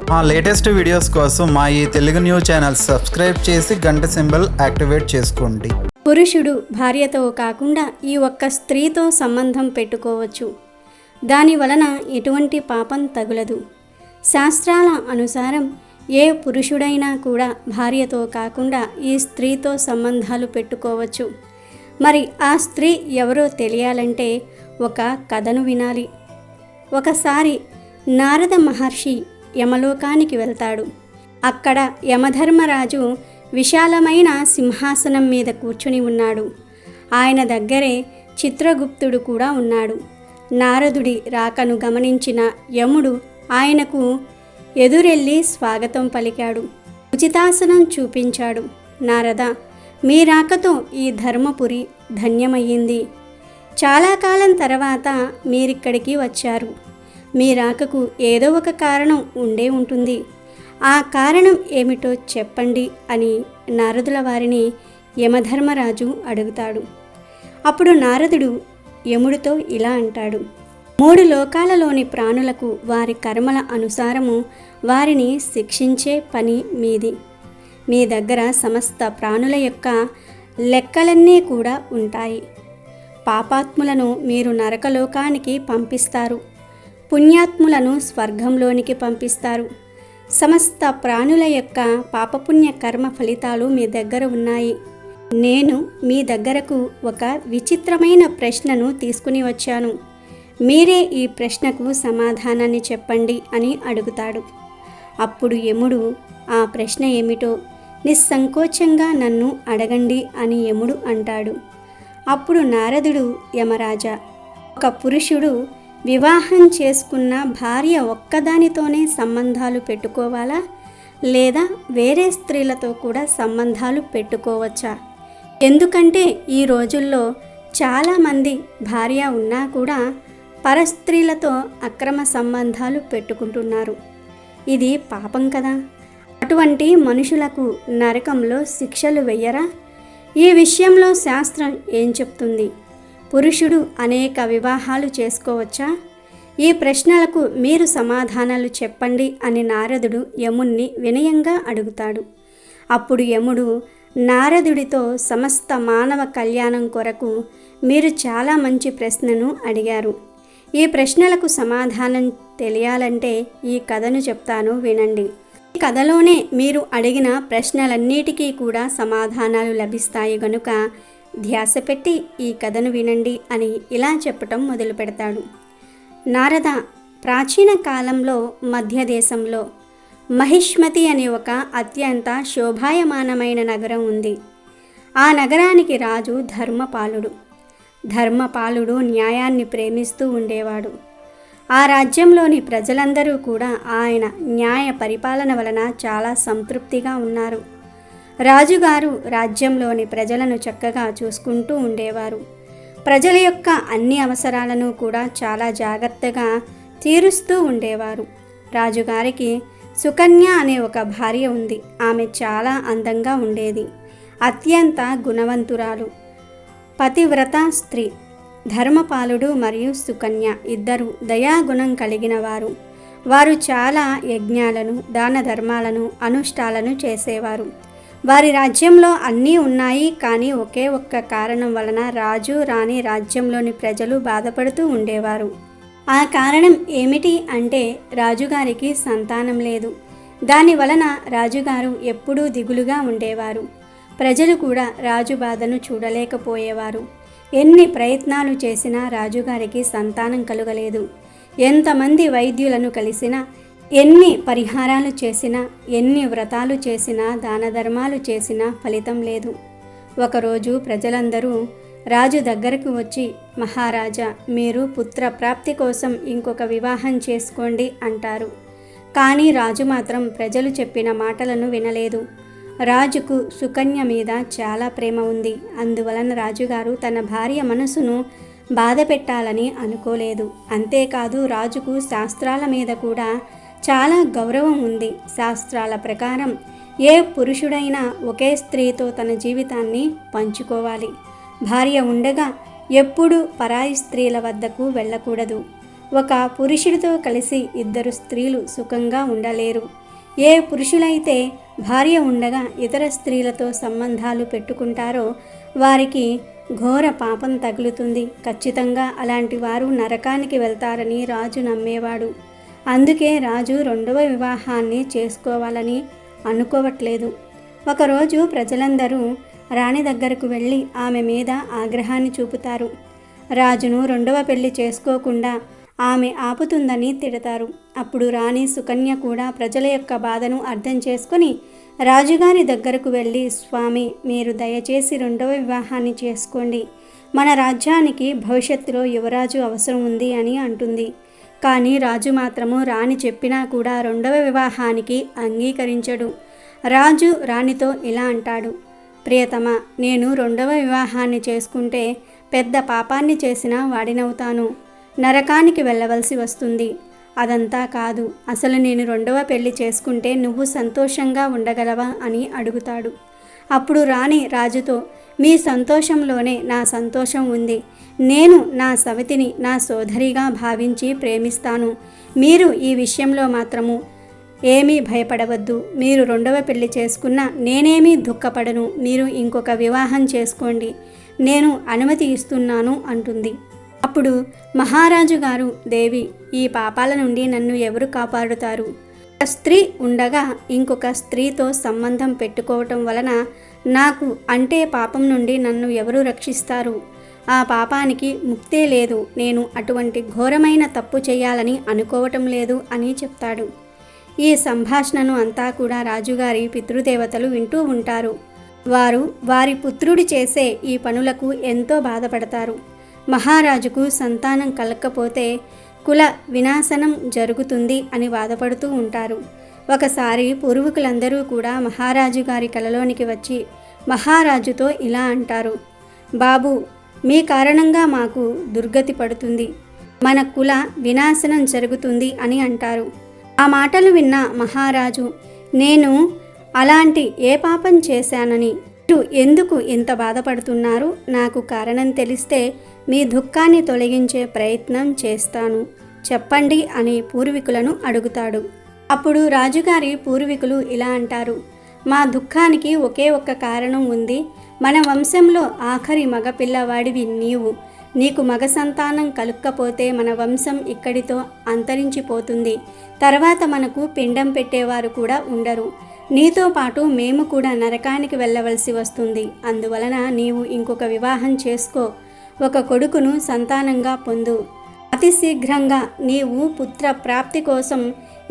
మా latest videos కోసం మా ఈ తెలుగు న్యూస్ ఛానల్ సబ్స్క్రైబ్ చేసి గంట సింబల్ యాక్టివేట్ చేసుకోండి. పురుషుడు భార్యతో కాకుండా ఈ ఒక్క స్త్రీతో సంబంధం పెట్టుకోవచ్చు. దాని వలన ఎటువంటి పాపం తగులదు. శాస్త్రాల అనుసారం ఏ పురుషుడైనా కూడా భార్యతో కాకుండా ఈ స్త్రీతో సంబంధాలు పెట్టుకోవచ్చు. మరి ఆ స్త్రీ ఎవరో తెలియాలంటే ఒక కథను వినాలి. ఒకసారి నారద మహర్షి యమలోకానికి వెళ్తాడు. అక్కడ యమధర్మరాజు విశాలమైన సింహాసనం మీద కూర్చుని ఉన్నాడు. ఆయన దగ్గరే చిత్రగుప్తుడు కూడా ఉన్నాడు. నారదుడి రాకను గమనించిన యముడు ఆయనకు ఎదురెళ్ళి స్వాగతం పలికాడు. ఉచితాసనం చూపించాడు. నారద, మీ రాకతో ఈ ధర్మపురి ధన్యమయ్యింది. చాలా కాలం తర్వాత మీరిక్కడికి వచ్చారు. మీ రాకకు ఏదో ఒక కారణం ఉండే ఉంటుంది. ఆ కారణం ఏమిటో చెప్పండి అని నారదుల వారిని యమధర్మరాజు అడుగుతాడు. అప్పుడు నారదుడు యముడితో ఇలా అంటాడు: 3 లోకాలలోని ప్రాణులకు వారి కర్మల అనుసారము వారిని శిక్షించే పని మీది. మీ దగ్గర సమస్త ప్రాణుల యొక్క లెక్కలన్నీ కూడా ఉంటాయి. పాపాత్ములను మీరు నరకలోకానికి పంపిస్తారు, పుణ్యాత్ములను స్వర్గంలోనికి పంపిస్తారు. సమస్త ప్రాణుల యొక్క పాపపుణ్య కర్మ ఫలితాలు మీ దగ్గర ఉన్నాయి. నేను మీ దగ్గరకు ఒక విచిత్రమైన ప్రశ్నను తీసుకుని వచ్చాను. మీరే ఈ ప్రశ్నకు సమాధానాన్ని చెప్పండి అని అడుగుతాడు. అప్పుడు యముడు ఆ ప్రశ్న ఏమిటో నిస్సంకోచంగా నన్ను అడగండి అని యముడు అంటాడు. అప్పుడు నారదుడు, యమరాజా, ఒక పురుషుడు వివాహం చేసుకున్న భార్య ఒక్కదానితోనే సంబంధాలు పెట్టుకోవాలా, లేదా వేరే స్త్రీలతో కూడా సంబంధాలు పెట్టుకోవచ్చా? ఎందుకంటే ఈ రోజుల్లో చాలామంది భార్య ఉన్నా కూడా పరస్త్రీలతో అక్రమ సంబంధాలు పెట్టుకుంటున్నారు. ఇది పాపం కదా. అటువంటి మనుషులకు నరకంలో శిక్షలు వెయ్యరా? ఈ విషయంలో శాస్త్రం ఏం చెప్తుంది? పురుషుడు అనేక వివాహాలు చేసుకోవచ్చా? ఈ ప్రశ్నలకు మీరు సమాధానాలు చెప్పండి అని నారదుడు యముణ్ణి వినయంగా అడుగుతాడు. అప్పుడు యముడు నారదుడితో, సమస్త మానవ కళ్యాణం కొరకు మీరు చాలా మంచి ప్రశ్నను అడిగారు. ఈ ప్రశ్నలకు సమాధానం తెలియాలంటే ఈ కథను చెప్తాను, వినండి. ఈ కథలోనే మీరు అడిగిన ప్రశ్నలన్నిటికీ కూడా సమాధానాలు లభిస్తాయి గనుక ధ్యాస పెట్టి ఈ కథను వినండి అని ఇలా చెప్పటం మొదలు పెడతాడు. నారద, ప్రాచీన కాలంలో మధ్యదేశంలో మహిష్మతి అనే ఒక అత్యంత శోభాయమానమైన నగరం ఉంది. ఆ నగరానికి రాజు ధర్మపాలుడు. ధర్మపాలుడు న్యాయాన్ని ప్రేమిస్తూ ఉండేవాడు. ఆ రాజ్యంలోని ప్రజలందరూ కూడా ఆయన న్యాయ పరిపాలన వలన చాలా సంతృప్తిగా ఉన్నారు. రాజుగారు రాజ్యంలోని ప్రజలను చక్కగా చూసుకుంటూ ఉండేవారు. ప్రజల యొక్క అన్ని అవసరాలను కూడా చాలా జాగ్రత్తగా తీరుస్తూ ఉండేవారు. రాజుగారికి సుకన్య అనే ఒక భార్య ఉంది. ఆమె చాలా అందంగా ఉండేది. అత్యంత గుణవంతురాలు, పతివ్రత స్త్రీ. ధర్మపాలుడు మరియు సుకన్య ఇద్దరు దయాగుణం కలిగిన వారు. వారు చాలా యజ్ఞాలను, దాన ధర్మాలను, అనుష్ఠాలను చేసేవారు. వారి రాజ్యంలో అన్నీ ఉన్నాయి, కానీ ఒకే ఒక్క కారణం వలన రాజు, రాణి, రాజ్యంలోని ప్రజలు బాధపడుతూ ఉండేవారు. ఆ కారణం ఏమిటి అంటే రాజుగారికి సంతానం లేదు. దాని వలన రాజుగారు ఎప్పుడూ దిగులుగా ఉండేవారు. ప్రజలు కూడా రాజు బాధను చూడలేకపోయేవారు. ఎన్ని ప్రయత్నాలు చేసినా రాజుగారికి సంతానం కలుగలేదు. ఎంతమంది వైద్యులను కలిసినా, ఎన్ని పరిహారాలు చేసినా, ఎన్ని వ్రతాలు చేసినా, దాన ధర్మాలు చేసినా ఫలితం లేదు. ఒకరోజు ప్రజలందరూ రాజు దగ్గరకు వచ్చి, మహారాజా, మీరు పుత్ర ప్రాప్తి కోసం ఇంకొక వివాహం చేసుకోండి అంటారు. కానీ రాజు మాత్రం ప్రజలు చెప్పిన మాటలను వినలేదు. రాజుకు సుకన్య మీద చాలా ప్రేమ ఉంది. అందువలన రాజుగారు తన భార్య మనసును బాధ పెట్టాలని అనుకోలేదు. అంతేకాదు, రాజుకు శాస్త్రాల మీద కూడా చాలా గౌరవం ఉంది. శాస్త్రాల ప్రకారం ఏ పురుషుడైనా ఒకే స్త్రీతో తన జీవితాన్ని పంచుకోవాలి. భార్య ఉండగా ఎప్పుడూ పరాయి స్త్రీల వద్దకు వెళ్ళకూడదు. ఒక పురుషుడితో కలిసి ఇద్దరు స్త్రీలు సుఖంగా ఉండలేరు. ఏ పురుషులైతే భార్య ఉండగా ఇతర స్త్రీలతో సంబంధాలు పెట్టుకుంటారో వారికి ఘోర పాపం తగులుతుంది. ఖచ్చితంగా అలాంటి వారు నరకానికి వెళ్తారని రాజు నమ్మేవాడు. అందుకే రాజు రెండవ వివాహాన్ని చేసుకోవాలని అనుకోవట్లేదు. ఒకరోజు ప్రజలందరూ రాణి దగ్గరకు వెళ్ళి ఆమె మీద ఆగ్రహాన్ని చూపుతారు. రాజును రెండవ పెళ్లి చేసుకోకుండా ఆమె ఆపుతుందని తిడతారు. అప్పుడు రాణి సుకన్య కూడా ప్రజల యొక్క బాధను అర్థం చేసుకొని రాజుగారి దగ్గరకు వెళ్ళి, స్వామి, మీరు దయచేసి రెండవ వివాహాన్ని చేసుకోండి. మన రాజ్యానికి భవిష్యత్తులో యువరాజు అవసరం ఉంది అని అంటుంది. కానీ రాజు మాత్రము రాణి చెప్పినా కూడా రెండవ వివాహానికి అంగీకరించడు. రాజు రాణితో ఇలా అంటాడు, ప్రియతమ, నేను రెండవ వివాహాన్ని చేసుకుంటే పెద్ద పాపాన్ని చేసిన వాడినవుతాను. నరకానికి వెళ్ళవలసి వస్తుంది. అదంతా కాదు, అసలు నేను రెండవ పెళ్లి చేసుకుంటే నువ్వు సంతోషంగా ఉండగలవా అని అడుగుతాడు. అప్పుడు రాణి రాజుతో, మీ సంతోషంలోనే నా సంతోషం ఉంది. నేను నా సవతిని నా సోదరిగా భావించి ప్రేమిస్తాను. మీరు ఈ విషయంలో మాత్రము ఏమీ భయపడవద్దు. మీరు రెండవ పెళ్లి చేసుకున్నా నేనేమీ దుఃఖపడను. మీరు ఇంకొక వివాహం చేసుకోండి, నేను అనుమతి ఇస్తున్నాను అంటుంది. అప్పుడు మహారాజు గారు, దేవి, ఈ పాపాల నుండి నన్ను ఎవరు కాపాడుతారు? ఒక స్త్రీ ఉండగా ఇంకొక స్త్రీతో సంబంధం పెట్టుకోవటం వలన నాకు అంటే పాపం నుండి నన్ను ఎవరు రక్షిస్తారు? ఆ పాపానికి ముక్తే లేదు. నేను అటువంటి ఘోరమైన తప్పు చేయాలని అనుకోవటం లేదు అని చెప్తాడు. ఈ సంభాషణను అంతా కూడా రాజుగారి పితృదేవతలు వింటూ ఉంటారు. వారు వారి పుత్రుడు చేసే ఈ పనులకు ఎంతో బాధపడతారు. మహారాజుకు సంతానం కలగకపోతే కుల వినాశనం జరుగుతుంది అని బాధపడుతూ ఉంటారు. ఒకసారి పూర్వీకులందరూ కూడా మహారాజు గారి కలలోనికి వచ్చి మహారాజుతో ఇలా అంటారు, బాబు, మీ కారణంగా మాకు దుర్గతి పడుతుంది, మన కుల వినాశనం జరుగుతుంది అని అంటారు. ఆ మాటలు విన్న మహారాజు, నేను అలాంటి ఏ పాపం చేశానని మీరు ఎందుకు ఇంత బాధపడుతున్నారు? నాకు కారణం తెలిస్తే మీ దుఃఖాన్ని తొలగించే ప్రయత్నం చేస్తాను, చెప్పండి అని పూర్వీకులను అడుగుతాడు. అప్పుడు రాజుగారి పూర్వీకులు ఇలా అంటారు, మా దుఃఖానికి ఒకే ఒక్క కారణం ఉంది. మన వంశంలో ఆఖరి మగపిల్లవాడివి నీవు. నీకు మగ సంతానం కలుక్కపోతే మన వంశం ఇక్కడితో అంతరించిపోతుంది. తర్వాత మనకు పిండం పెట్టేవారు కూడా ఉండరు. నీతో పాటు మేము కూడా నరకానికి వెళ్ళవలసి వస్తుంది. అందువలన నీవు ఇంకొక వివాహం చేసుకో, ఒక కొడుకును సంతానంగా పొందు. అతి శీఘ్రంగా నీవు పుత్ర ప్రాప్తి కోసం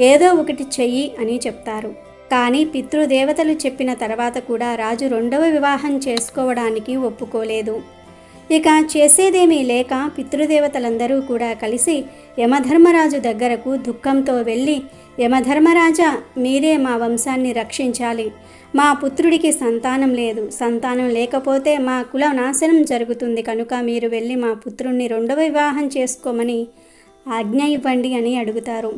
ఏదో ఒకటి చెయ్యి అని చెప్తారు. కానీ పితృదేవతలు చెప్పిన తర్వాత కూడా రాజు రెండవ వివాహం చేసుకోవడానికి ఒప్పుకోలేదు. ఇక చేసేదేమీ లేక పితృదేవతలందరూ కూడా కలిసి యమధర్మరాజు దగ్గరకు దుఃఖంతో వెళ్ళి, యమధర్మరాజా, మీరే మా వంశాన్ని రక్షించాలి. మా పుత్రుడికి సంతానం లేదు. సంతానం లేకపోతే మా కుల నాశనం జరుగుతుంది. కనుక మీరు వెళ్ళి మా పుత్రుణ్ణి రెండవ వివాహం చేసుకోమని ఆజ్ఞ ఇవ్వండి అని అడుగుతారు.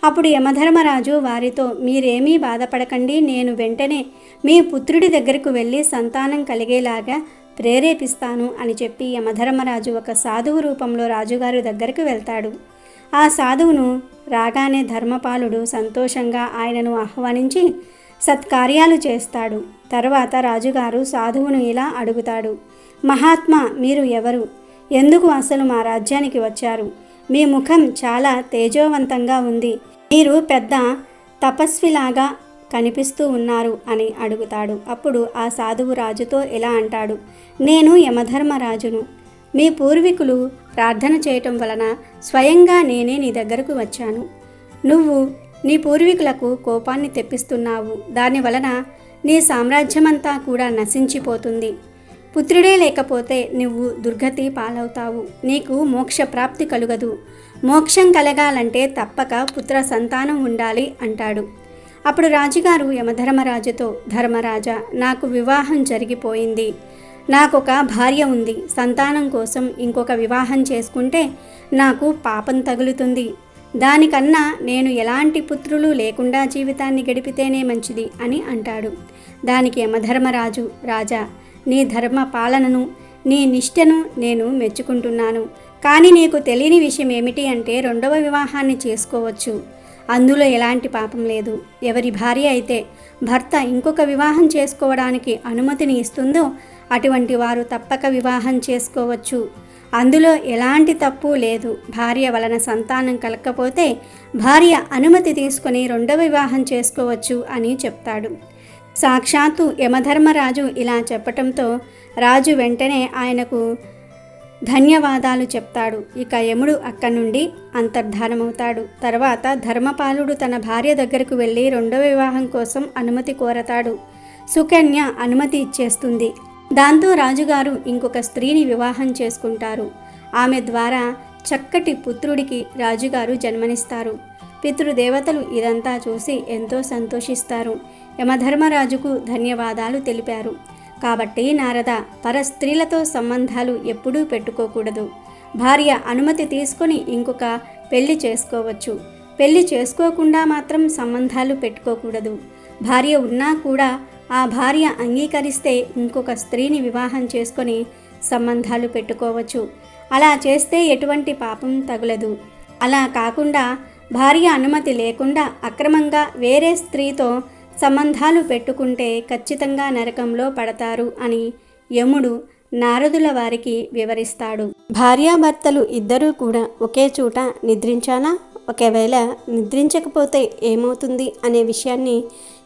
అప్పుడు యమధర్మరాజు వారితో, మీరేమీ బాధపడకండి, నేను వెంటనే మీ పుత్రుడి దగ్గరకు వెళ్ళి సంతానం కలిగేలాగా ప్రేరేపిస్తాను అని చెప్పి యమధర్మరాజు ఒక సాధువు రూపంలో రాజుగారి దగ్గరకు వెళ్తాడు. ఆ సాధువును రాగానే ధర్మపాలుడు సంతోషంగా ఆయనను ఆహ్వానించి సత్కార్యాలు చేస్తాడు. తర్వాత రాజుగారు సాధువును ఇలా అడుగుతాడు, మహాత్మా, మీరు ఎవరు? ఎందుకు అసలు మా రాజ్యానికి వచ్చారు? మీ ముఖం చాలా తేజోవంతంగా ఉంది. మీరు పెద్ద తపస్విలాగా కనిపిస్తూ ఉన్నారు అని అడుగుతాడు. అప్పుడు ఆ సాధువు రాజుతో ఇలా అంటాడు, నేను యమధర్మరాజును. మీ పూర్వీకులు ప్రార్థన చేయటం వలన స్వయంగా నేనే నీ దగ్గరకు వచ్చాను. నువ్వు నీ పూర్వీకులకు కోపాన్ని తెప్పిస్తున్నావు. దాని వలన నీ సామ్రాజ్యమంతా కూడా నశించిపోతుంది. పుత్రుడే లేకపోతే నువ్వు దుర్గతి పాలవుతావు. నీకు మోక్ష ప్రాప్తి కలుగదు. మోక్షం కలగాలంటే తప్పక పుత్ర సంతానం ఉండాలి అంటాడు. అప్పుడు రాజుగారు యమధర్మరాజుతో, ధర్మరాజా, నాకు వివాహం జరిగిపోయింది. నాకొక భార్య ఉంది. సంతానం కోసం ఇంకొక వివాహం చేసుకుంటే నాకు పాపం తగులుతుంది. దానికన్నా నేను ఎలాంటి పుత్రులు లేకుండా జీవితాన్ని గడిపితేనే మంచిది అని అంటాడు. దానికి యమధర్మరాజు, రాజా, నీ ధర్మ పాలనను, నీ నిష్టను నేను మెచ్చుకుంటున్నాను. కానీ నీకు తెలియని విషయం ఏమిటి అంటే రెండవ వివాహాన్ని చేసుకోవచ్చు. అందులో ఎలాంటి పాపం లేదు. ఎవరి భార్య అయితే భర్త ఇంకొక వివాహం చేసుకోవడానికి అనుమతిని ఇస్తుందో అటువంటి వారు తప్పక వివాహం చేసుకోవచ్చు. అందులో ఎలాంటి తప్పు లేదు. భార్య వలన సంతానం కలగకపోతే భార్య అనుమతి తీసుకొని రెండవ వివాహం చేసుకోవచ్చు అని చెప్తాడు. సాక్షాత్తు యమధర్మరాజు ఇలా చెప్పటంతో రాజు వెంటనే ఆయనకు ధన్యవాదాలు చెప్తాడు. ఇక యముడు అక్కడి నుండి అంతర్ధానమవుతాడు. తర్వాత ధర్మపాలుడు తన భార్య దగ్గరకు వెళ్ళి రెండవ వివాహం కోసం అనుమతి కోరతాడు. సుకన్య అనుమతి ఇచ్చేస్తుంది. దాంతో రాజుగారు ఇంకొక స్త్రీని వివాహం చేసుకుంటారు. ఆమె ద్వారా చక్కటి పుత్రుడికి రాజుగారు జన్మనిస్తారు. పితృదేవతలు ఇదంతా చూసి ఎంతో సంతోషిస్తారు. యమధర్మరాజుకు ధన్యవాదాలు తెలిపారు. కాబట్టి నారద, పరస్త్రీలతో సంబంధాలు ఎప్పుడూ పెట్టుకోకూడదు. భార్య అనుమతి తీసుకొని ఇంకొక పెళ్లి చేసుకోవచ్చు. పెళ్లి చేసుకోకుండా మాత్రం సంబంధాలు పెట్టుకోకూడదు. భార్య ఉన్నా కూడా ఆ భార్య అంగీకరిస్తే ఇంకొక స్త్రీని వివాహం చేసుకొని సంబంధాలు పెట్టుకోవచ్చు. అలా చేస్తే ఎటువంటి పాపం తగులదు. అలా కాకుండా భార్య అనుమతి లేకుండా అక్రమంగా వేరే స్త్రీతో సంబంధాలు పెట్టుకుంటే ఖచ్చితంగా నరకంలో పడతారు అని యముడు నారదుల వారికి వివరిస్తాడు. భార్యాభర్తలు ఇద్దరూ కూడా ఒకే చోట నిద్రించాలా? ఒకవేళ నిద్రించకపోతే ఏమవుతుంది అనే విషయాన్ని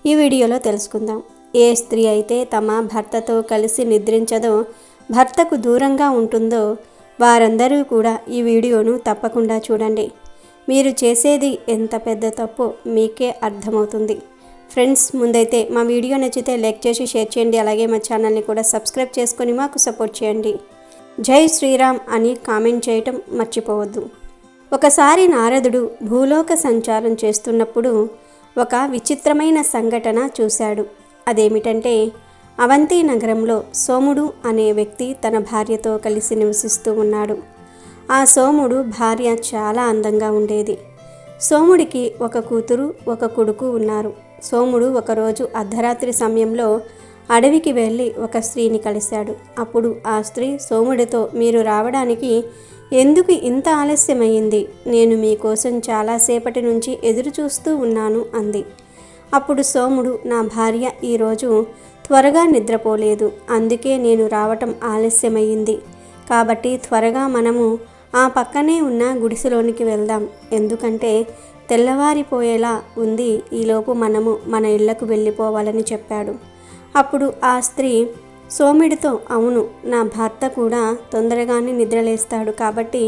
ఈ వీడియోలో తెలుసుకుందాం. ఏ స్త్రీ అయితే తమ భర్తతో కలిసి నిద్రించదో, భర్తకు దూరంగా ఉంటుందో వారందరూ కూడా ఈ వీడియోను తప్పకుండా చూడండి. మీరు చేసేది ఎంత పెద్ద తప్పో మీకే అర్థమవుతుంది. ఫ్రెండ్స్, ముందైతే మా వీడియో నచ్చితే లైక్ చేసి షేర్ చేయండి. అలాగే మా ఛానల్ని కూడా సబ్స్క్రైబ్ చేసుకొని మాకు సపోర్ట్ చేయండి. జై శ్రీరామ్ అని కామెంట్ చేయటం మర్చిపోవద్దు. ఒకసారి నారదుడు భూలోక సంచారం చేస్తున్నప్పుడు ఒక విచిత్రమైన సంఘటన చూశాడు. అదేమిటంటే, అవంతి నగరంలో సోముడు అనే వ్యక్తి తన భార్యతో కలిసి నివసిస్తూ ఉన్నాడు. ఆ సోముడు భార్య చాలా అందంగా ఉండేది. సోముడికి ఒక కూతురు, ఒక కొడుకు ఉన్నారు. సోముడు ఒకరోజు అర్ధరాత్రి సమయంలో అడవికి వెళ్ళి ఒక స్త్రీని కలిశాడు. అప్పుడు ఆ స్త్రీ సోముడితో, మీరు రావడానికి ఎందుకు ఇంత ఆలస్యమైంది? నేను మీకోసం చాలాసేపటి నుంచి ఎదురు చూస్తూ ఉన్నాను అంది. అప్పుడు సోముడు, నా భార్య ఈరోజు త్వరగా నిద్రపోలేదు, అందుకే నేను రావటం ఆలస్యమయ్యింది. కాబట్టి త్వరగా మనము ఆ పక్కనే ఉన్న గుడిసెలోనికి వెళ్దాం. ఎందుకంటే తెల్లవారిపోయేలా ఉంది. ఈలోపు మనము మన ఇళ్లకు వెళ్ళిపోవాలని చెప్పాడు. అప్పుడు ఆ స్త్రీ సోముడితో, అవును, నా భర్త కూడా తొందరగానే నిద్రలేస్తాడు, కాబట్టి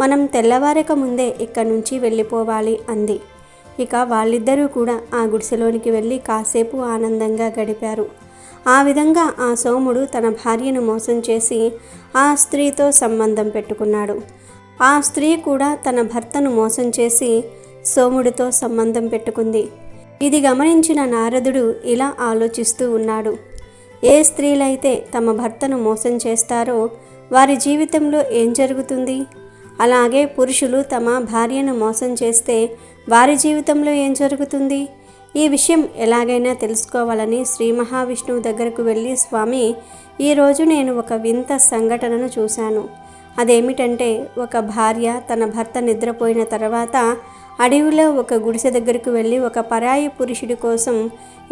మనం తెల్లవారక ముందే ఇక్కడి నుంచి వెళ్ళిపోవాలి అంది. ఇక వాళ్ళిద్దరూ కూడా ఆ గుడిసెలోనికి వెళ్ళి కాసేపు ఆనందంగా గడిపారు. ఆ విధంగా ఆ సోముడు తన భార్యను మోసం చేసి ఆ స్త్రీతో సంబంధం పెట్టుకున్నాడు. ఆ స్త్రీ కూడా తన భర్తను మోసం చేసి సోముడితో సంబంధం పెట్టుకుంది. ఇది గమనించిన నారదుడు ఇలా ఆలోచిస్తూ ఉన్నాడు. ఏ స్త్రీలైతే తమ భర్తను మోసం చేస్తారో వారి జీవితంలో ఏం జరుగుతుంది? అలాగే పురుషులు తమ భార్యను మోసం చేస్తే వారి జీవితంలో ఏం జరుగుతుంది? ఈ విషయం ఎలాగైనా తెలుసుకోవాలని శ్రీ మహావిష్ణువు దగ్గరకు వెళ్ళి, స్వామి, ఈరోజు నేను ఒక వింత సంఘటనను చూశాను. అదేమిటంటే, ఒక భార్య తన భర్త నిద్రపోయిన తర్వాత అడవిలో ఒక గుడిసె దగ్గరకు వెళ్ళి ఒక పరాయి పురుషుడి కోసం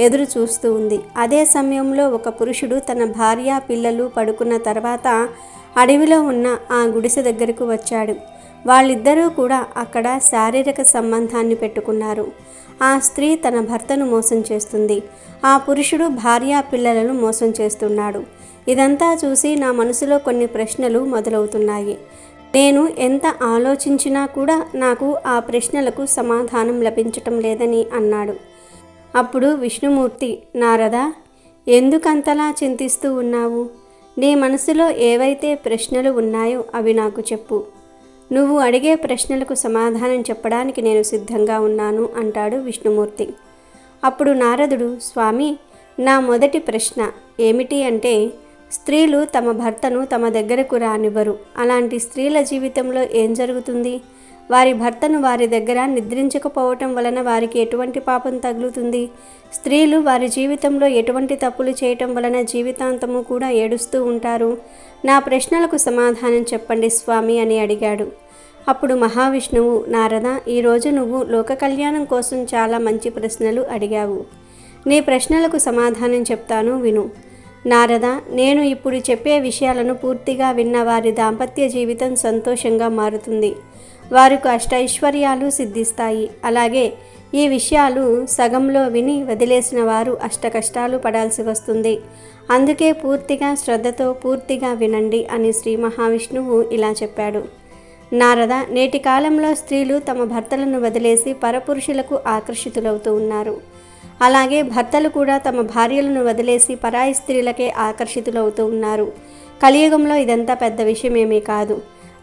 ఎదురు చూస్తూ ఉంది. అదే సమయంలో ఒక పురుషుడు తన భార్య పిల్లలు పడుకున్న తర్వాత అడవిలో ఉన్న ఆ గుడిసె దగ్గరకు వచ్చాడు. వాళ్ళిద్దరూ కూడా అక్కడ శారీరక సంబంధాన్ని పెట్టుకున్నారు. ఆ స్త్రీ తన భర్తను మోసం చేస్తుంది. ఆ పురుషుడు భార్య పిల్లలను మోసం చేస్తున్నాడు. ఇదంతా చూసి నా మనసులో కొన్ని ప్రశ్నలు మొదలవుతున్నాయి. నేను ఎంత ఆలోచించినా కూడా నాకు ఆ ప్రశ్నలకు సమాధానం లభించటం లేదని అన్నాడు. అప్పుడు విష్ణుమూర్తి, నారద, ఎందుకంతలా చింతిస్తూ ఉన్నావు? నీ మనసులో ఏవైతే ప్రశ్నలు ఉన్నాయో అవి నాకు చెప్పు. నువ్వు అడిగే ప్రశ్నలకు సమాధానం చెప్పడానికి నేను సిద్ధంగా ఉన్నాను అంటాడు విష్ణుమూర్తి. అప్పుడు నారదుడు, స్వామి, నా మొదటి ప్రశ్న ఏమిటి అంటే, స్త్రీలు తమ భర్తను తమ దగ్గరకు రానివ్వరు. అలాంటి స్త్రీల జీవితంలో ఏం జరుగుతుంది? వారి భర్తను వారి దగ్గర నిద్రించకపోవటం వలన వారికి ఎటువంటి పాపం తగులుతుంది? స్త్రీలు వారి జీవితంలో ఎటువంటి తప్పులు చేయటం వలన జీవితాంతము కూడా ఏడుస్తూ ఉంటారు? నా ప్రశ్నలకు సమాధానం చెప్పండి స్వామి అని అడిగాడు. అప్పుడు మహావిష్ణువు, నారద, ఈరోజు నువ్వు లోక కళ్యాణం కోసం చాలా మంచి ప్రశ్నలు అడిగావు. నీ ప్రశ్నలకు సమాధానం చెప్తాను, విను. నారద, నేను ఇప్పుడు చెప్పే విషయాలను పూర్తిగా విన్న వారి దాంపత్య జీవితం సంతోషంగా మారుతుంది. వారికి అష్టైశ్వర్యాలు సిద్ధిస్తాయి. అలాగే ఈ విషయాలు సగంలో విని వదిలేసిన వారు అష్టకష్టాలు పడాల్సి వస్తుంది. అందుకే పూర్తిగా శ్రద్ధతో పూర్తిగా వినండి అని శ్రీ మహావిష్ణువు ఇలా చెప్పాడు. నారద, నేటి కాలంలో స్త్రీలు తమ భర్తలను వదిలేసి పరపురుషులకు ఆకర్షితులవుతూ ఉన్నారు. అలాగే భర్తలు కూడా తమ భార్యలను వదిలేసి పరాయి స్త్రీలకే ఆకర్షితులవుతూ ఉన్నారు. కలియుగంలో ఇదంతా పెద్ద విషయమేమీ కాదు.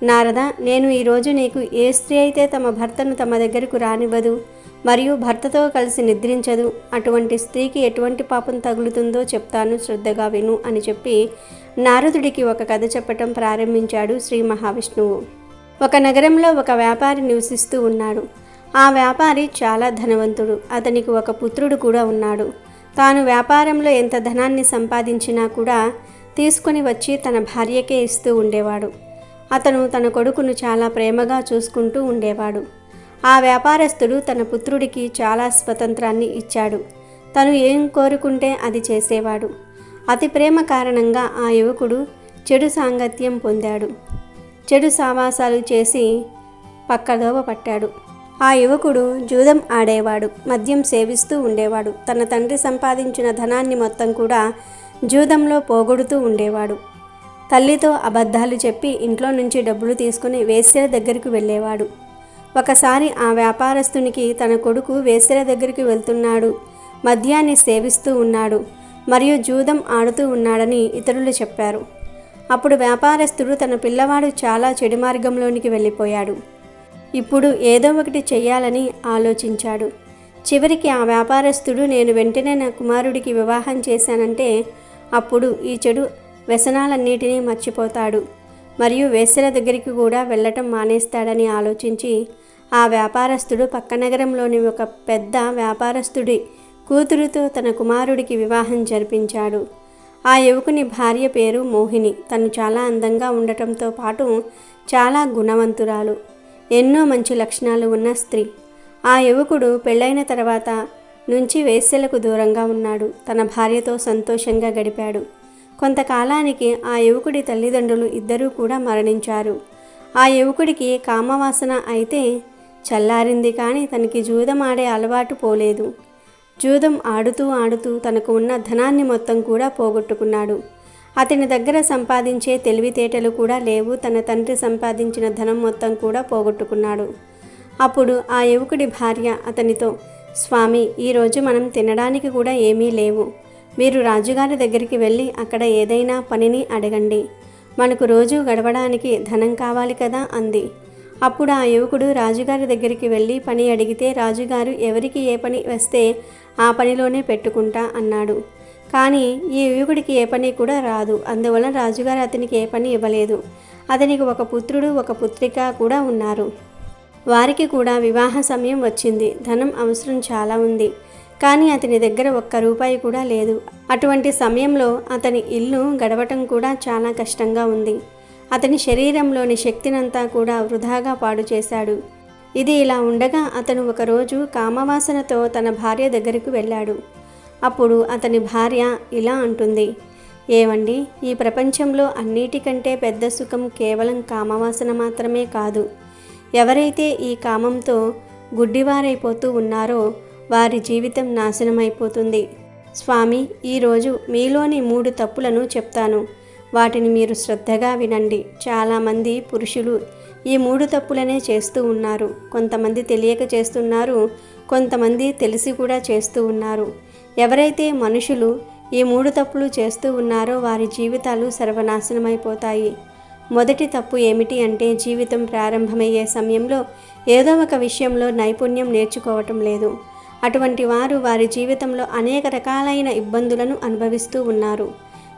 నారద, నేను ఈరోజు నీకు ఏ స్త్రీ అయితే తమ భర్తను తమ దగ్గరకు రానివ్వదు మరియు భర్తతో కలిసి నిద్రించదు, అటువంటి స్త్రీకి ఎటువంటి పాపం తగులుతుందో చెప్తాను, శ్రద్ధగా విను అని చెప్పి నారదుడికి ఒక కథ చెప్పటం ప్రారంభించాడు శ్రీ మహావిష్ణువు. ఒక నగరంలో ఒక వ్యాపారి నివసిస్తూ ఉన్నాడు. ఆ వ్యాపారి చాలా ధనవంతుడు. అతనికి ఒక పుత్రుడు కూడా ఉన్నాడు. తాను వ్యాపారంలో ఎంత ధనాన్ని సంపాదించినా కూడా తీసుకొని వచ్చి తన భార్యకే ఇస్తూ ఉండేవాడు. అతను తన కొడుకును చాలా ప్రేమగా చూసుకుంటూ ఉండేవాడు. ఆ వ్యాపారస్తుడు తన పుత్రుడికి చాలా స్వతంత్రాన్ని ఇచ్చాడు. తను ఏం కోరుకుంటే అది చేసేవాడు. అతి ప్రేమ కారణంగా ఆ యువకుడు చెడు సాంగత్యం పొందాడు. చెడు సావాసాలు చేసి పక్కదోవ పట్టాడు. ఆ యువకుడు జూదం ఆడేవాడు, మద్యం సేవిస్తూ ఉండేవాడు. తన తండ్రి సంపాదించిన ధనాన్ని మొత్తం కూడా జూదంలో పోగొడుతూ ఉండేవాడు. తల్లితో అబద్ధాలు చెప్పి ఇంట్లో నుంచి డబ్బులు తీసుకుని వేశ్యల దగ్గరికి వెళ్ళేవాడు. ఒకసారి ఆ వ్యాపారస్తునికి తన కొడుకు వేశ్యల దగ్గరికి వెళ్తున్నాడు, మద్యాన్ని సేవిస్తూ ఉన్నాడు మరియు జూదం ఆడుతూ ఉన్నాడని ఇతరులు చెప్పారు. అప్పుడు వ్యాపారస్తుడు తన పిల్లవాడు చాలా చెడు మార్గంలోనికి వెళ్ళిపోయాడు. ఇప్పుడు ఏదో ఒకటి చెయ్యాలని ఆలోచించాడు. చివరికి ఆ వ్యాపారస్తుడు, నేను వెంటనే నా కుమారుడికి వివాహం చేశానంటే అప్పుడు ఈ చెడు వ్యసనాలన్నిటినీ మర్చిపోతాడు మరియు వేశ్యల దగ్గరికి కూడా వెళ్ళటం మానేస్తాడని ఆలోచించి ఆ వ్యాపారస్తుడు పక్క నగరంలోని ఒక పెద్ద వ్యాపారస్తుడి కూతురుతో తన కుమారుడికి వివాహం జరిపించాడు. ఆ యువకుని భార్య పేరు మోహిని. తను చాలా అందంగా ఉండటంతో పాటు చాలా గుణవంతురాలు, ఎన్నో మంచి లక్షణాలు ఉన్న స్త్రీ. ఆ యువకుడు పెళ్ళైన తర్వాత నుంచి వేశ్యలకు దూరంగా ఉన్నాడు. తన భార్యతో సంతోషంగా గడిపాడు. కొంతకాలానికి ఆ యువకుడి తల్లిదండ్రులు ఇద్దరూ కూడా మరణించారు. ఆ యువకుడికి కామవాసన అయితే చల్లారింది, కానీ తనకి జూదం ఆడే అలవాటు పోలేదు. జూదం ఆడుతూ ఆడుతూ తనకు ఉన్న ధనాన్ని మొత్తం కూడా పోగొట్టుకున్నాడు. అతని దగ్గర సంపాదించే తెలివితేటలు కూడా లేవు. తన తండ్రి సంపాదించిన ధనం మొత్తం కూడా పోగొట్టుకున్నాడు. అప్పుడు ఆ యువకుడి భార్య అతనితో, స్వామి, ఈరోజు మనం తినడానికి కూడా ఏమీ లేవు. మీరు రాజుగారి దగ్గరికి వెళ్ళి అక్కడ ఏదైనా పనిని అడగండి. మనకు రోజు గడవడానికి ధనం కావాలి కదా అంది. అప్పుడు ఆ యువకుడు రాజుగారి దగ్గరికి వెళ్ళి పని అడిగితే రాజుగారు ఎవరికి ఏ పని వస్తే ఆ పనిలోనే పెట్టుకుంటా అన్నాడు. కానీ ఈ యువకుడికి ఏ పని కూడా రాదు. అందువలన రాజుగారు అతనికి ఏ పని ఇవ్వలేదు. అతనికి ఒక పుత్రుడు ఒక పుత్రిక కూడా ఉన్నారు. వారికి కూడా వివాహ సమయం వచ్చింది. ధనం అవసరం చాలా ఉంది, కానీ అతని దగ్గర ఒక్క రూపాయి కూడా లేదు. అటువంటి సమయంలో అతని ఇల్లు గడవటం కూడా చాలా కష్టంగా ఉంది. అతని శరీరంలోని శక్తినంతా కూడా వృధాగా పాడు చేశాడు. ఇది ఇలా ఉండగా అతను ఒకరోజు కామవాసనతో తన భార్య దగ్గరకు వెళ్ళాడు. అప్పుడు అతని భార్య ఇలా అంటుంది, ఏవండి, ఈ ప్రపంచంలో అన్నిటికంటే పెద్ద సుఖం కేవలం కామవాసన మాత్రమే కాదు. ఎవరైతే ఈ కామంతో గుడ్డివారైపోతూ ఉన్నారో వారి జీవితం నాశనమైపోతుంది. స్వామి, ఈరోజు మీలోని 3 తప్పులను చెప్తాను. వాటిని మీరు శ్రద్ధగా వినండి. చాలామంది పురుషులు ఈ 3 తప్పులనే చేస్తూ ఉన్నారు. కొంతమంది తెలియక చేస్తున్నారు, కొంతమంది తెలిసి కూడా చేస్తూ ఉన్నారు. ఎవరైతే మనుషులు ఈ 3 తప్పులు చేస్తూ ఉన్నారో వారి జీవితాలు సర్వనాశనమైపోతాయి. మొదటి తప్పు ఏమిటి అంటే జీవితం ప్రారంభమయ్యే సమయంలో ఏదో ఒక విషయంలో నైపుణ్యం నేర్చుకోవటం లేదు. అటువంటి వారు వారి జీవితంలో అనేక రకాలైన ఇబ్బందులను అనుభవిస్తూ ఉన్నారు.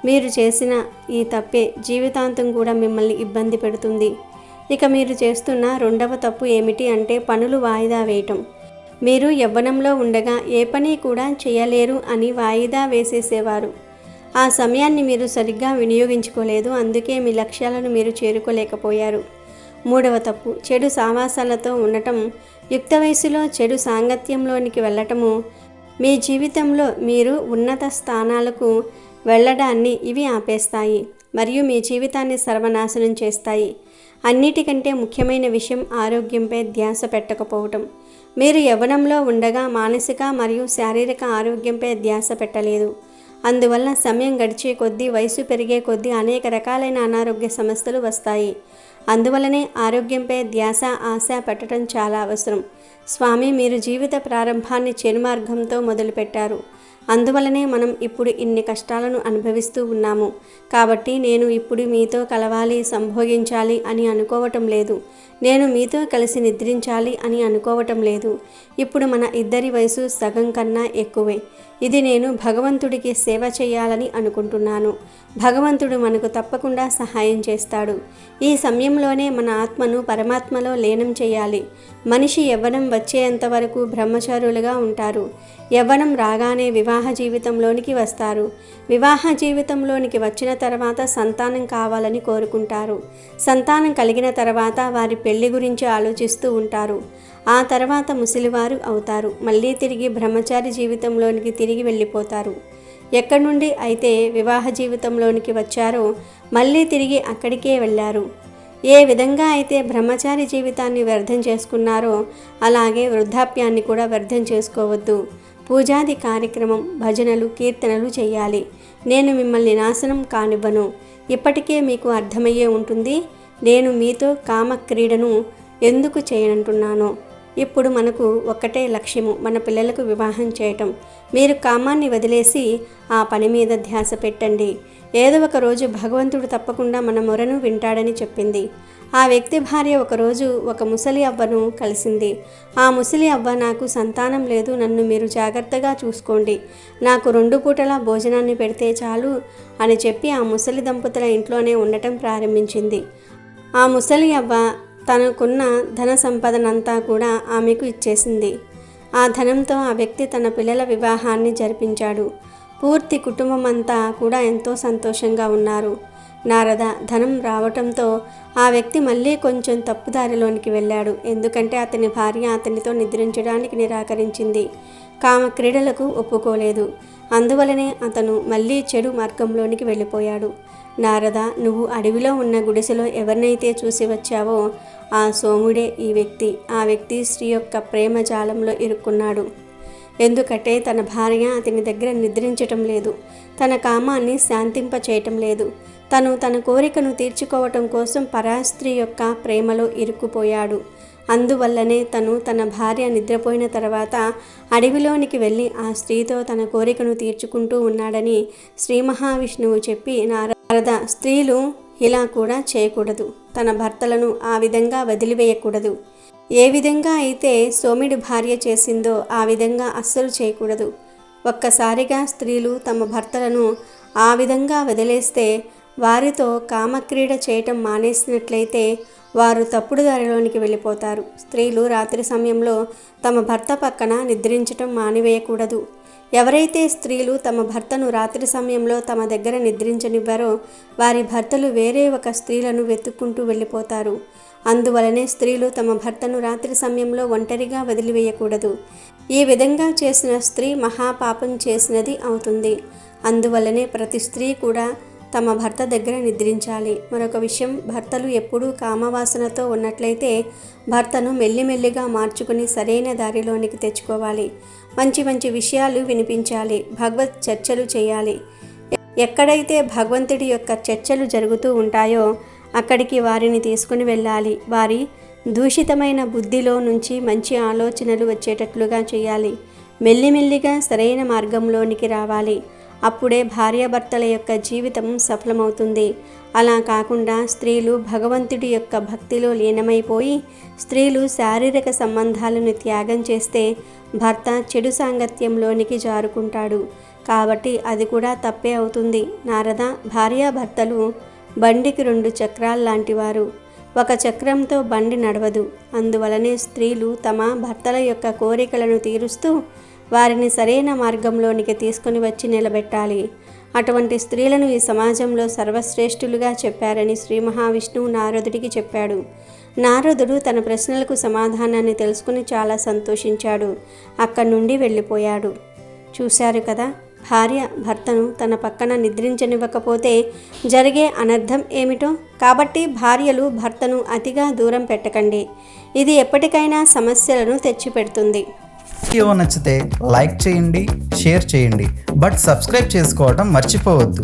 మీరు చేసిన ఈ తప్పే జీవితాంతం కూడా మిమ్మల్ని ఇబ్బంది పెడుతుంది. ఇక మీరు చేస్తున్న రెండవ తప్పు ఏమిటి అంటే పనులు వాయిదా వేయటం. మీరు యవ్వనంలో ఉండగా ఏ పని కూడా చేయలేరు అని వాయిదా వేసేసేవారు. ఆ సమయాన్ని మీరు సరిగ్గా వినియోగించుకోలేదు, అందుకే మీ లక్ష్యాలను మీరు చేరుకోలేకపోయారు. మూడవ తప్పు చెడు సావాసాలతో ఉండటం. యుక్త వయసులో చెడు సాంగత్యంలోనికి వెళ్ళటము మీ జీవితంలో మీరు ఉన్నత స్థానాలకు వెళ్ళడాన్ని ఇవి ఆపేస్తాయి మరియు మీ జీవితాన్ని సర్వనాశనం చేస్తాయి. అన్నిటికంటే ముఖ్యమైన విషయం ఆరోగ్యంపై ధ్యాస పెట్టకపోవటం. మీరు యవ్వనంలో ఉండగా మానసిక మరియు శారీరక ఆరోగ్యంపై ధ్యాస పెట్టలేదు. అందువల్ల సమయం గడిచే కొద్దీ, వయసు పెరిగే కొద్దీ అనేక రకాలైన అనారోగ్య సమస్యలు వస్తాయి. అందువలనే ఆరోగ్యంపై ధ్యాస, ఆశ పెట్టడం చాలా అవసరం. స్వామి, మీరు జీవిత ప్రారంభాన్ని చెడు మార్గంతో మొదలుపెట్టారు. అందువలనే మనం ఇప్పుడు ఇన్ని కష్టాలను అనుభవిస్తూ ఉన్నాము. కాబట్టి నేను ఇప్పుడు మీతో కలవాలి, సంభోగించాలి అని అనుకోవటం లేదు. నేను మీతో కలిసి నిద్రించాలి అని అనుకోవటం లేదు. ఇప్పుడు మన ఇద్దరి వయసు సగం కన్నా ఎక్కువే. ఇది నేను భగవంతుడికి సేవ చేయాలని అనుకుంటున్నాను. భగవంతుడు మనకు తప్పకుండా సహాయం చేస్తాడు. ఈ సమయంలోనే మన ఆత్మను పరమాత్మలో లీనం చేయాలి. మనిషి యవ్వనం వచ్చేంత వరకు బ్రహ్మచారులుగా ఉంటారు. యవ్వనం రాగానే వివాహ జీవితంలోనికి వస్తారు. వివాహ జీవితంలోనికి వచ్చిన తర్వాత సంతానం కావాలని కోరుకుంటారు. సంతానం కలిగిన తర్వాత వారి పెళ్లి గురించి ఆలోచిస్తూ ఉంటారు. ఆ తర్వాత ముసలివారు అవుతారు. మళ్ళీ తిరిగి బ్రహ్మచారి జీవితంలోనికి తిరిగి వెళ్ళిపోతారు. ఎక్కడి నుండి అయితే వివాహ జీవితంలోనికి వచ్చారో మళ్ళీ తిరిగి అక్కడికే వెళ్ళారు. ఏ విధంగా అయితే బ్రహ్మచారి జీవితాన్ని వ్యర్థం చేసుకున్నారో అలాగే వృద్ధాప్యాన్ని కూడా వ్యర్థం చేసుకోవద్దు. పూజాది కార్యక్రమం, భజనలు, కీర్తనలు చేయాలి. నేను మిమ్మల్ని నాశనం కానివ్వను. ఇప్పటికే మీకు అర్థమయ్యే ఉంటుంది నేను మీతో కామక్రీడను ఎందుకు చేయనంటున్నానో. ఇప్పుడు మనకు ఒక్కటే లక్ష్యము, మన పిల్లలకు వివాహం చేయటం. మీరు కామాన్ని వదిలేసి ఆ పని మీద ధ్యాస పెట్టండి. ఏదో ఒక రోజు భగవంతుడు తప్పకుండా మన మొరను వింటాడని చెప్పింది. ఆ వ్యక్తి భార్య ఒకరోజు ఒక ముసలి అవ్వను కలిసింది. ఆ ముసలి అవ్వ, నాకు సంతానం లేదు, నన్ను మీరు జాగ్రత్తగా చూసుకోండి, నాకు 2 పూటల భోజనాన్ని పెడితే చాలు అని చెప్పి ఆ ముసలి దంపతుల ఇంట్లోనే ఉండటం ప్రారంభించింది. ఆ ముసలి అవ్వ తనకున్న ధన సంపదనంతా కూడా ఆమెకు ఇచ్చేసింది. ఆ ధనంతో ఆ వ్యక్తి తన పిల్లల వివాహాన్ని జరిపించాడు. పూర్తి కుటుంబం అంతా కూడా ఎంతో సంతోషంగా ఉన్నారు. నారద, ధనం రావటంతో ఆ వ్యక్తి మళ్ళీ కొంచెం తప్పుదారిలోనికి వెళ్ళాడు. ఎందుకంటే అతని భార్య అతనితో నిద్రించడానికి నిరాకరించింది, కామక్రీడలకు ఒప్పుకోలేదు. అందువలనే అతను మళ్ళీ చెడు మార్గంలోనికి వెళ్ళిపోయాడు. నారద, నువ్వు అడవిలో ఉన్న గుడిసెలో ఎవరినైతే చూసి వచ్చావో ఆ సోముడే ఈ వ్యక్తి. ఆ వ్యక్తి స్త్రీ యొక్క ప్రేమ జాలంలో ఇరుక్కున్నాడు. ఎందుకంటే తన భార్య అతని దగ్గర నిద్రించటం లేదు, తన కామాన్ని శాంతింపచేయటం లేదు. తను తన కోరికను తీర్చుకోవటం కోసం పరాస్త్రీ యొక్క ప్రేమలో ఇరుక్కుపోయాడు. అందువల్లనే తను తన భార్య నిద్రపోయిన తర్వాత అడవిలోనికి వెళ్ళి ఆ స్త్రీతో తన కోరికను తీర్చుకుంటూ ఉన్నాడని శ్రీ మహావిష్ణువు చెప్పి, నారద, స్త్రీలు ఇలా కూడా చేయకూడదు, తన భర్తలను ఆ విధంగా వదిలివేయకూడదు. ఏ విధంగా అయితే సోముడి భార్య చేసిందో ఆ విధంగా అస్సలు చేయకూడదు. ఒక్కసారిగా స్త్రీలు తమ భర్తలను ఆ విధంగా వదిలేస్తే, వారితో కామక్రీడ చేయటం మానేసినట్లయితే వారు తప్పుడు దారిలోనికి వెళ్ళిపోతారు. స్త్రీలు రాత్రి సమయంలో తమ భర్త పక్కన నిద్రించటం మానివేయకూడదు. ఎవరైతే స్త్రీలు తమ భర్తను రాత్రి సమయంలో తమ దగ్గర నిద్రించనివ్వరో వారి భర్తలు వేరే ఒక స్త్రీలను వెతుక్కుంటూ వెళ్ళిపోతారు. అందువలనే స్త్రీలు తమ భర్తను రాత్రి సమయంలో ఒంటరిగా వదిలివేయకూడదు. ఈ విధంగా చేసిన స్త్రీ మహాపాపం చేసినది అవుతుంది. అందువలనే ప్రతి స్త్రీ కూడా తమ భర్త దగ్గర నిద్రించాలి. మరొక విషయం, భర్తలు ఎప్పుడూ కామవాసనతో ఉన్నట్లయితే భర్తను మెల్లిమెల్లిగా మార్చుకుని సరైన దారిలోనికి తెచ్చుకోవాలి. మంచి మంచి విషయాలు వినిపించాలి. భగవత్ చర్చలు చేయాలి. ఎక్కడైతే భగవంతుడి యొక్క చర్చలు జరుగుతూ ఉంటాయో అక్కడికి వారిని తీసుకుని వెళ్ళాలి. వారి దూషితమైన బుద్ధిలో నుంచి మంచి ఆలోచనలు వచ్చేటట్లుగా చేయాలి. మెల్లిమెల్లిగా సరైన మార్గంలోనికి రావాలి. అప్పుడే భార్యాభర్తల యొక్క జీవితం సఫలమవుతుంది. అలా కాకుండా స్త్రీలు భగవంతుడి యొక్క భక్తిలో లీనమైపోయి స్త్రీలు శారీరక సంబంధాలను త్యాగం చేస్తే భర్త చెడు సాంగత్యంలోనికి జారుకుంటాడు. కాబట్టి అది కూడా తప్పే అవుతుంది. నారద, భార్యాభర్తలు బండికి 2 చక్రాల్లాంటివారు. ఒక చక్రంతో బండి నడవదు. అందువలనే స్త్రీలు తమ భర్తల యొక్క కోరికలను తీరుస్తూ వారిని సరైన మార్గంలోనికి తీసుకుని వచ్చి నిలబెట్టాలి. అటువంటి స్త్రీలను ఈ సమాజంలో సర్వశ్రేష్ఠులుగా చెప్పారని శ్రీ మహావిష్ణువు నారదుడికి చెప్పాడు. నారదుడు తన ప్రశ్నలకు సమాధానాన్ని తెలుసుకుని చాలా సంతోషించాడు. అక్కడి నుండి వెళ్ళిపోయాడు. చూశారు కదా, భార్య భర్తను తన పక్కన నిద్రించనివ్వకపోతే జరిగే అనర్థం ఏమిటో. కాబట్టి భార్యలు భర్తను అతిగా దూరం పెట్టకండి. ఇది ఎప్పటికైనా సమస్యలను తెచ్చిపెడుతుంది. వీడియో నచ్చితే లైక్ చేయండి, షేర్ చేయండి, బట్ సబ్స్క్రైబ్ చేసుకోవడం మర్చిపోవద్దు.